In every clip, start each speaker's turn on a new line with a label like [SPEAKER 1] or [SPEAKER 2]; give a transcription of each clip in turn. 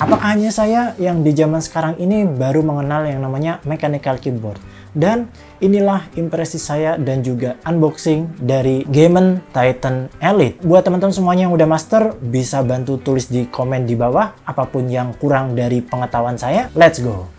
[SPEAKER 1] Apakah hanya saya yang di zaman sekarang ini baru mengenal yang namanya mechanical keyboard? Dan inilah impresi saya dan juga unboxing dari Gemen Titan Elite. Buat teman-teman semuanya yang udah master, bisa bantu tulis di komen di bawah apapun yang kurang dari pengetahuan saya. Let's go!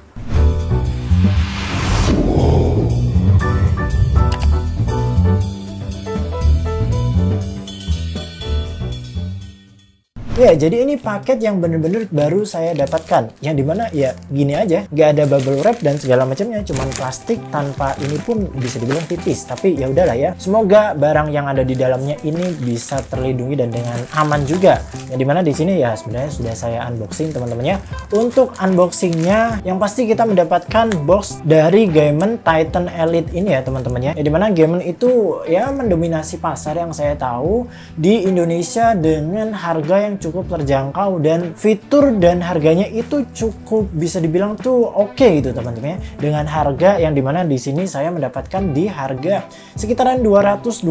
[SPEAKER 1] Ya, jadi ini paket yang bener-bener baru saya dapatkan. Yang dimana ya gini aja, nggak ada bubble wrap dan segala macamnya, cuman plastik tanpa ini pun bisa dibilang tipis. Tapi ya udahlah ya. Semoga barang yang ada di dalamnya ini bisa terlindungi dan dengan aman juga. Yang dimana di sini ya sebenarnya sudah saya unboxing teman-temannya. Untuk unboxingnya, yang pasti kita mendapatkan box dari Gemen Titan Elite ini ya teman-temannya. Yang dimana Gemen itu ya mendominasi pasar yang saya tahu di Indonesia dengan harga yang cukup terjangkau dan fitur dan harganya itu cukup bisa dibilang tuh oke gitu teman-teman ya, dengan harga yang dimana di sini saya mendapatkan di harga sekitaran 220.000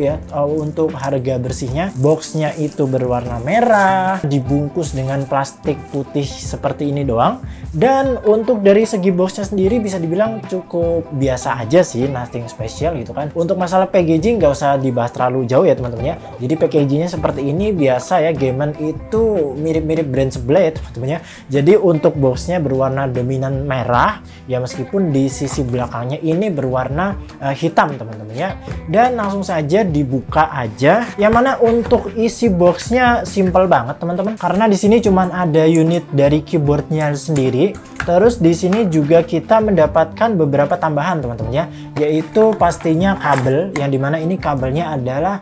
[SPEAKER 1] ya untuk harga bersihnya. Boxnya itu berwarna merah, dibungkus dengan plastik putih seperti ini doang, dan untuk dari segi boxnya sendiri bisa dibilang cukup biasa aja sih, nothing special gitu kan. Untuk masalah packaging nggak usah dibahas terlalu jauh ya teman-teman ya, jadi packagingnya seperti ini biasa ya. Gemen itu mirip-mirip brand sebelah ya teman-teman ya. Jadi untuk boxnya berwarna dominan merah ya, meskipun di sisi belakangnya ini berwarna hitam teman-teman ya. Dan langsung saja dibuka aja. Yang mana untuk isi boxnya simple banget teman-teman, karena di sini cuman ada unit dari keyboardnya sendiri. Terus di sini juga kita mendapatkan beberapa tambahan teman-teman ya, yaitu pastinya kabel, yang dimana ini kabelnya adalah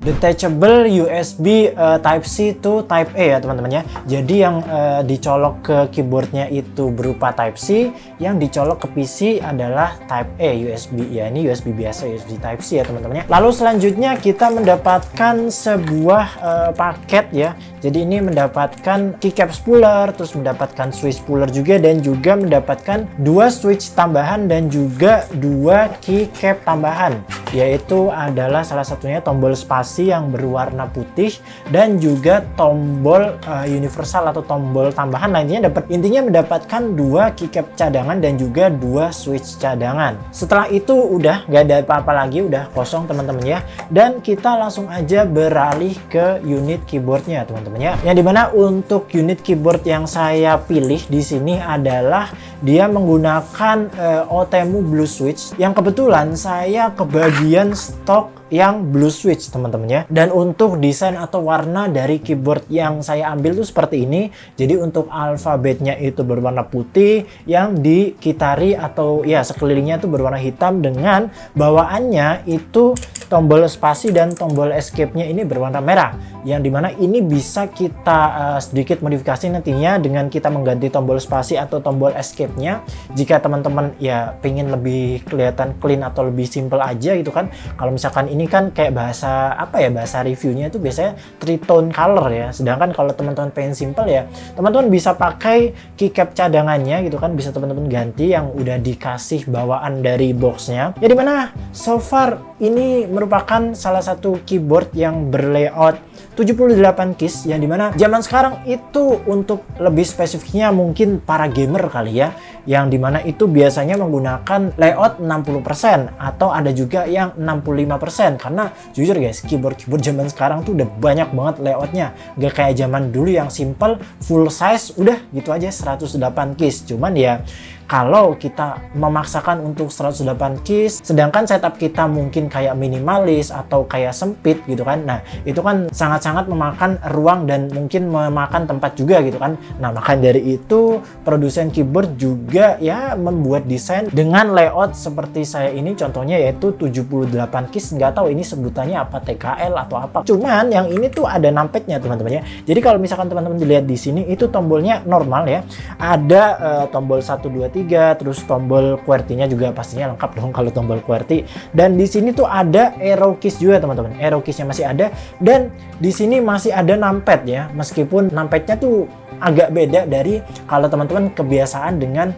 [SPEAKER 1] detachable USB Type-C to Type-A ya teman-teman ya. Jadi yang dicolok ke keyboardnya itu berupa Type-C, yang dicolok ke PC adalah Type-A USB. Ya ini USB biasa, USB Type-C ya teman-teman ya. Lalu selanjutnya kita mendapatkan sebuah paket ya. Jadi ini mendapatkan keycap spooler, terus mendapatkan switch spooler juga, dan juga mendapatkan dua switch tambahan dan juga dua keycap tambahan, yaitu adalah salah satunya tombol spasi yang berwarna putih dan juga tombol universal atau tombol tambahan. Nah, intinya mendapatkan dua keycap cadangan dan juga dua switch cadangan. Setelah itu udah nggak ada apa-apa lagi, udah kosong teman-teman ya. Dan kita langsung aja beralih ke unit keyboardnya teman-teman ya. Yang dimana untuk unit keyboard yang saya pilih di sini adalah dia menggunakan Otemu Blue Switch, yang kebetulan saya kebagian stok yang blue switch teman-teman ya. Dan untuk desain atau warna dari keyboard yang saya ambil tuh seperti ini. Jadi untuk alfabetnya itu berwarna putih, yang di kitari atau ya sekelilingnya itu berwarna hitam, dengan bawaannya itu tombol spasi dan tombol escape-nya ini berwarna merah, yang dimana ini bisa kita sedikit modifikasi nantinya dengan kita mengganti tombol spasi atau tombol escape-nya jika teman-teman ya pengen lebih kelihatan clean atau lebih simple aja gitu kan. Kalau misalkan ini kan kayak bahasa apa ya, bahasa reviewnya itu biasanya tritone color ya, sedangkan kalau teman-teman pengen simple ya teman-teman bisa pakai keycap cadangannya gitu kan, bisa teman-teman ganti yang udah dikasih bawaan dari boxnya. Ya dimana so far ini merupakan salah satu keyboard yang berlayout 78 keys, yang dimana zaman sekarang itu untuk lebih spesifiknya mungkin para gamer kali ya, yang dimana itu biasanya menggunakan layout 60% atau ada juga yang 65%. Karena jujur guys, keyboard zaman sekarang tuh udah banyak banget layoutnya, gak kayak zaman dulu yang simple full size udah gitu aja 108 keys. Cuman ya kalau kita memaksakan untuk 108 keys, sedangkan setup kita mungkin kayak minimalis atau kayak sempit gitu kan, nah itu kan sangat-sangat memakan ruang dan mungkin memakan tempat juga gitu kan. Nah maka dari itu produsen keyboard juga ya membuat desain dengan layout seperti saya ini contohnya, yaitu 78 keys. Nggak tahu ini sebutannya apa, TKL atau apa, cuman yang ini tuh ada numpadnya teman-teman ya. Jadi kalau misalkan teman-teman dilihat di sini itu tombolnya normal ya, ada tombol 1 2 3, terus tombol QWERTY-nya juga pastinya lengkap dong kalau tombol QWERTY. Dan di sini tuh ada arrow keys juga teman-teman, arrow keys-nya masih ada, dan di sini masih ada numpad ya, meskipun numpadnya tuh agak beda dari kalau teman-teman kebiasaan dengan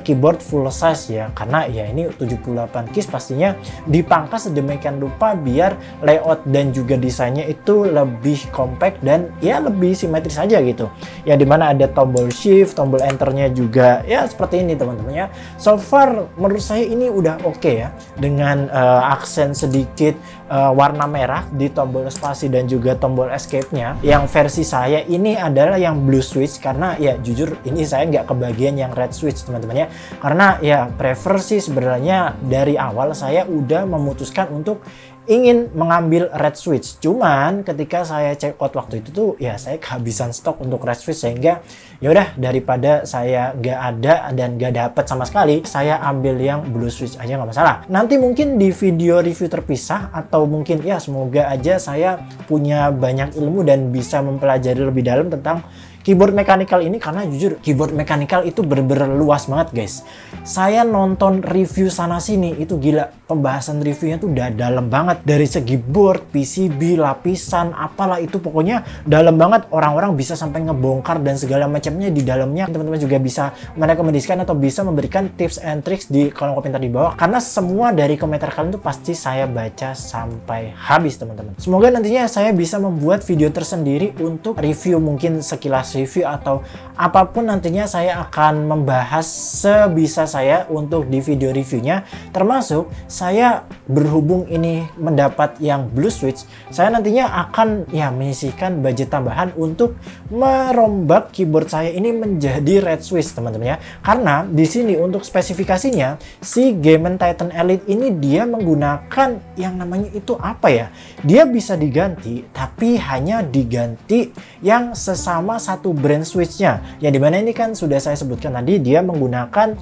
[SPEAKER 1] keyboard full size ya, karena ya ini 78 keys pastinya dipangkas sedemikian rupa biar layout dan juga desainnya itu lebih compact dan ya lebih simetris aja gitu. Ya dimana ada tombol shift, tombol enternya juga ya seperti ini teman-teman ya. So far menurut saya ini udah oke ya, dengan aksen sedikit warna merah di tombol spasi dan juga tombol escape-nya. Yang versi saya ini adalah yang blue switch, karena ya jujur ini saya nggak kebagian yang red switch teman-teman ya, karena ya prefer sih sebenarnya dari awal saya udah memutuskan untuk ingin mengambil red switch. Cuman ketika saya check out waktu itu tuh ya saya kehabisan stok untuk red switch, sehingga ya udah daripada saya nggak ada dan nggak dapet sama sekali, saya ambil yang blue switch aja nggak masalah. Nanti mungkin di video review terpisah, atau mungkin ya semoga aja saya punya banyak ilmu dan bisa mempelajari lebih dalam tentang keyboard mechanical ini, karena jujur keyboard mechanical itu bener-bener luas banget guys. Saya nonton review sana sini itu gila, pembahasan reviewnya tuh udah dalam banget, dari segi board, PCB, lapisan, apalah itu pokoknya dalam banget. Orang-orang bisa sampai ngebongkar dan segala macamnya di dalamnya. Teman-teman juga bisa merekomendasikan atau bisa memberikan tips and tricks di kolom komentar di bawah, karena semua dari komentar kalian tuh pasti saya baca sampai habis teman-teman. Semoga nantinya saya bisa membuat video tersendiri untuk review, mungkin sekilas review atau apapun nantinya saya akan membahas sebisa saya untuk di video reviewnya. Termasuk saya berhubung ini mendapat yang blue switch, saya nantinya akan ya menyisihkan budget tambahan untuk merombak keyboard saya ini menjadi red switch teman-teman ya. Karena di sini untuk spesifikasinya si Game Titan Elite ini dia menggunakan yang namanya itu apa ya? Dia bisa diganti, tapi hanya diganti yang sesama satu brand switchnya, yang dimana ini kan sudah saya sebutkan tadi dia menggunakan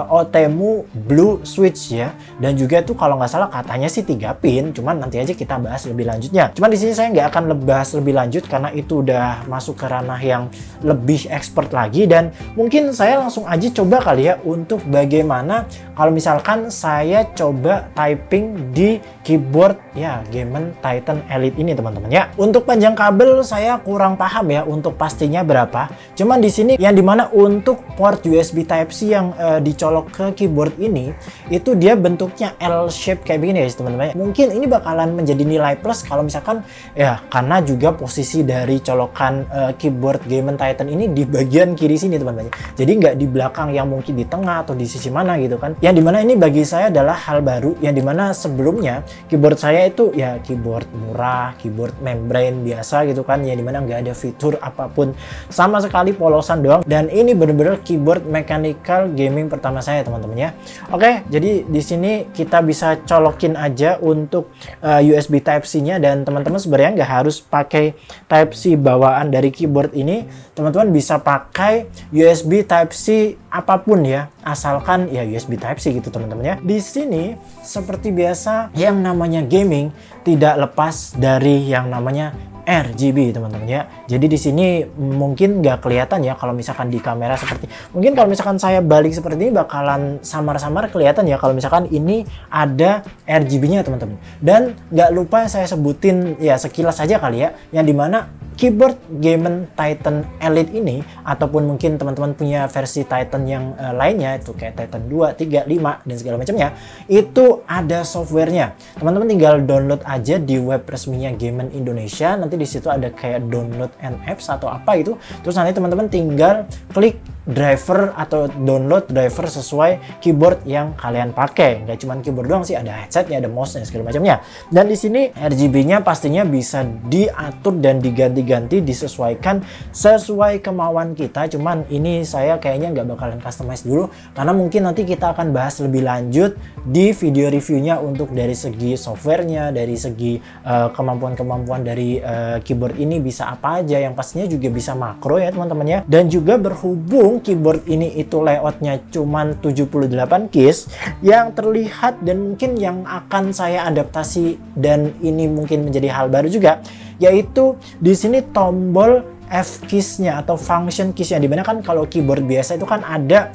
[SPEAKER 1] Otemu blue switch ya, dan juga tuh kalau nggak salah katanya sih 3 pin, cuman nanti aja kita bahas lebih lanjutnya. Cuman di sini saya nggak akan bahas lebih lanjut karena itu udah masuk ke ranah yang lebih expert lagi, dan mungkin saya langsung aja coba kali ya untuk bagaimana kalau misalkan saya coba typing di keyboard ya Game Titan Elite ini teman-teman ya. Untuk panjang kabel saya kurang paham ya untuk pastinya berapa. Cuman di sini yang dimana untuk port USB Type-C yang dicolok ke keyboard ini itu dia bentuknya L shape kayak begini ya teman-teman. Mungkin ini bakalan menjadi nilai plus kalau misalkan ya, karena juga posisi dari colokan keyboard Game Titan ini di bagian kiri sini teman-teman. Jadi nggak di belakang yang mungkin di tengah atau di sisi mana gitu kan. Yang dimana ini bagi saya adalah hal baru, yang dimana sebelumnya keyboard saya itu ya keyboard murah, keyboard membrane biasa gitu kan, yang dimana nggak ada fitur apapun sama sekali, polosan doang. Dan ini bener-bener keyboard mechanical gaming pertama saya teman-teman ya. Oke, jadi di sini kita bisa colokin aja untuk USB Type-C nya, dan teman-teman sebenarnya nggak harus pakai Type-C bawaan dari keyboard ini. Teman-teman bisa pakai USB Type-C apapun ya, asalkan ya USB Type-C gitu teman-teman ya. Di sini seperti biasa yang namanya gaming tidak lepas dari yang namanya RGB teman-teman ya. Jadi di sini mungkin nggak kelihatan ya kalau misalkan di kamera seperti, mungkin kalau misalkan saya balik seperti ini bakalan samar-samar kelihatan ya kalau misalkan ini ada RGB-nya teman-teman. Dan nggak lupa saya sebutin ya sekilas saja kali ya, yang dimana keyboard Game Titan Elite ini, ataupun mungkin teman-teman punya versi Titan yang lainnya itu kayak Titan 2, 3, 5 dan segala macamnya, itu ada softwarenya. Teman-teman tinggal download aja di web resminya Game Indonesia. Nanti di situ ada kayak download and apps atau apa itu. Terus nanti teman-teman tinggal klik driver atau download driver sesuai keyboard yang kalian pakai. Nggak cuma keyboard doang sih, ada headsetnya, ada mouse-nya, segala macamnya. Dan di sini RGB-nya pastinya bisa diatur dan diganti-ganti, disesuaikan sesuai kemauan kita. Cuman ini saya kayaknya nggak bakalan customize dulu, karena mungkin nanti kita akan bahas lebih lanjut di video reviewnya untuk dari segi softwarenya, dari segi kemampuan-kemampuan dari keyboard ini bisa apa aja, yang pastinya juga bisa makro ya teman-teman ya. Dan juga berhubung keyboard ini itu layoutnya cuman 78 keys, yang terlihat dan mungkin yang akan saya adaptasi dan ini mungkin menjadi hal baru juga, yaitu di sini tombol F keys-nya atau function keys-nya, dimana kan kalau keyboard biasa itu kan ada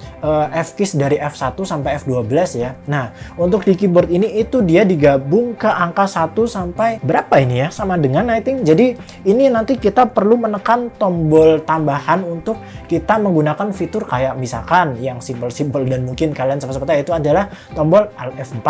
[SPEAKER 1] F keys dari F1 sampai F12 ya. Nah, untuk di keyboard ini itu dia digabung ke angka 1 sampai berapa ini ya? Sama dengan I think. Jadi ini nanti kita perlu menekan tombol tambahan untuk kita menggunakan fitur kayak misalkan yang simple-simple dan mungkin kalian sempat-sempat itu adalah tombol Alt F4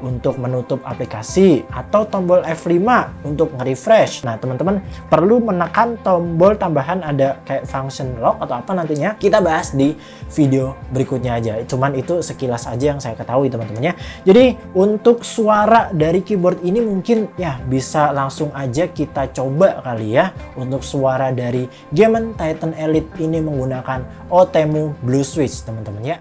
[SPEAKER 1] untuk menutup aplikasi atau tombol F5 untuk nge-refresh. Nah, teman-teman perlu menekan tombol tambahan ada kayak function lock atau apa, nantinya kita bahas di video berikutnya aja. Cuman itu sekilas aja yang saya ketahui teman-teman ya. Jadi untuk suara dari keyboard ini mungkin ya bisa langsung aja kita coba kali ya. Untuk suara dari Gemen Titan Elite ini menggunakan Otemu Blue Switch teman-teman ya.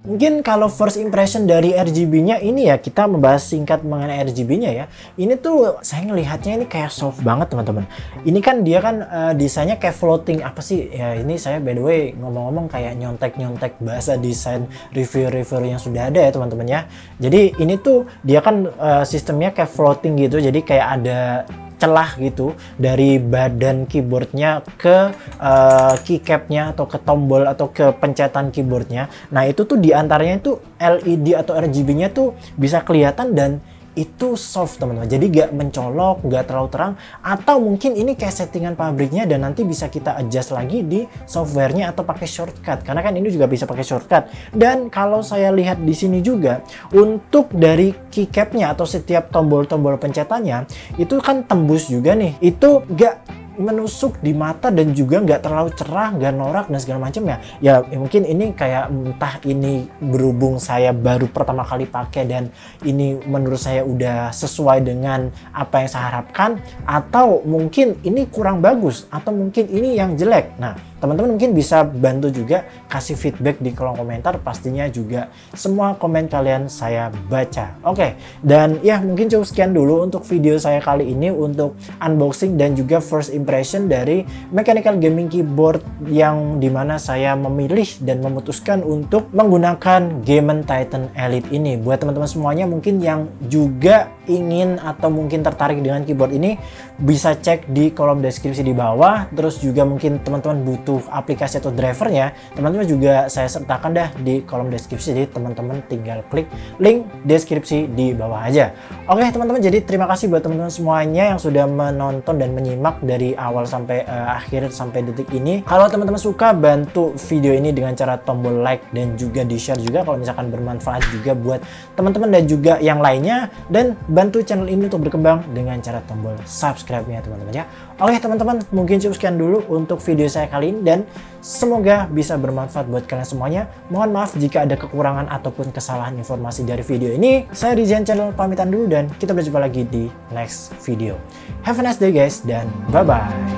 [SPEAKER 1] Mungkin kalau first impression dari RGB-nya ini ya, kita membahas singkat mengenai RGB-nya ya. Ini tuh saya ngelihatnya ini kayak soft banget teman-teman. Ini kan dia kan desainnya kayak floating apa sih? Ya ini saya by the way ngomong-ngomong kayak nyontek-nyontek bahasa desain review-review yang sudah ada ya teman-teman ya. Jadi ini tuh dia kan sistemnya kayak floating gitu. Jadi kayak ada celah gitu dari badan keyboardnya ke keycapnya atau ke tombol atau ke pencetan keyboardnya. Nah itu tuh diantaranya itu LED atau RGB-nya tuh bisa kelihatan dan itu soft teman-teman, jadi gak mencolok, gak terlalu terang, atau mungkin ini kayak settingan pabriknya dan nanti bisa kita adjust lagi di softwarenya atau pakai shortcut, karena kan ini juga bisa pakai shortcut. Dan kalau saya lihat di sini juga untuk dari keycapnya atau setiap tombol-tombol pencetannya itu kan tembus juga nih, itu gak menusuk di mata dan juga nggak terlalu cerah, nggak norak dan segala macam ya. Ya mungkin ini kayak entah ini berhubung saya baru pertama kali pakai dan ini menurut saya udah sesuai dengan apa yang saya harapkan, atau mungkin ini kurang bagus, atau mungkin ini yang jelek. Nah teman-teman mungkin bisa bantu juga kasih feedback di kolom komentar, pastinya juga semua komen kalian saya baca. Oke, dan ya mungkin cukup sekian dulu untuk video saya kali ini untuk unboxing dan juga first impression dari mechanical gaming keyboard yang dimana saya memilih dan memutuskan untuk menggunakan Gemen Titan Elite ini. Buat teman-teman semuanya mungkin yang juga ingin atau mungkin tertarik dengan keyboard ini, bisa cek di kolom deskripsi di bawah. Terus juga mungkin teman-teman butuh aplikasi atau drivernya, teman-teman juga saya sertakan dah di kolom deskripsi, jadi teman-teman tinggal klik link deskripsi di bawah aja. Oke teman-teman, jadi terima kasih buat teman-teman semuanya yang sudah menonton dan menyimak dari awal sampai akhir sampai detik ini. Kalau teman-teman suka, bantu video ini dengan cara tombol like dan juga di share juga kalau misalkan bermanfaat juga buat teman-teman dan juga yang lainnya, dan bantu channel ini untuk berkembang dengan cara tombol subscribe-nya teman-teman ya. Oke teman-teman, mungkin cukup sekian dulu untuk video saya kali ini dan semoga bisa bermanfaat buat kalian semuanya. Mohon maaf jika ada kekurangan ataupun kesalahan informasi dari video ini. Saya Rizyan Channel pamitan dulu dan kita berjumpa lagi di next video. Have a nice day guys dan bye-bye.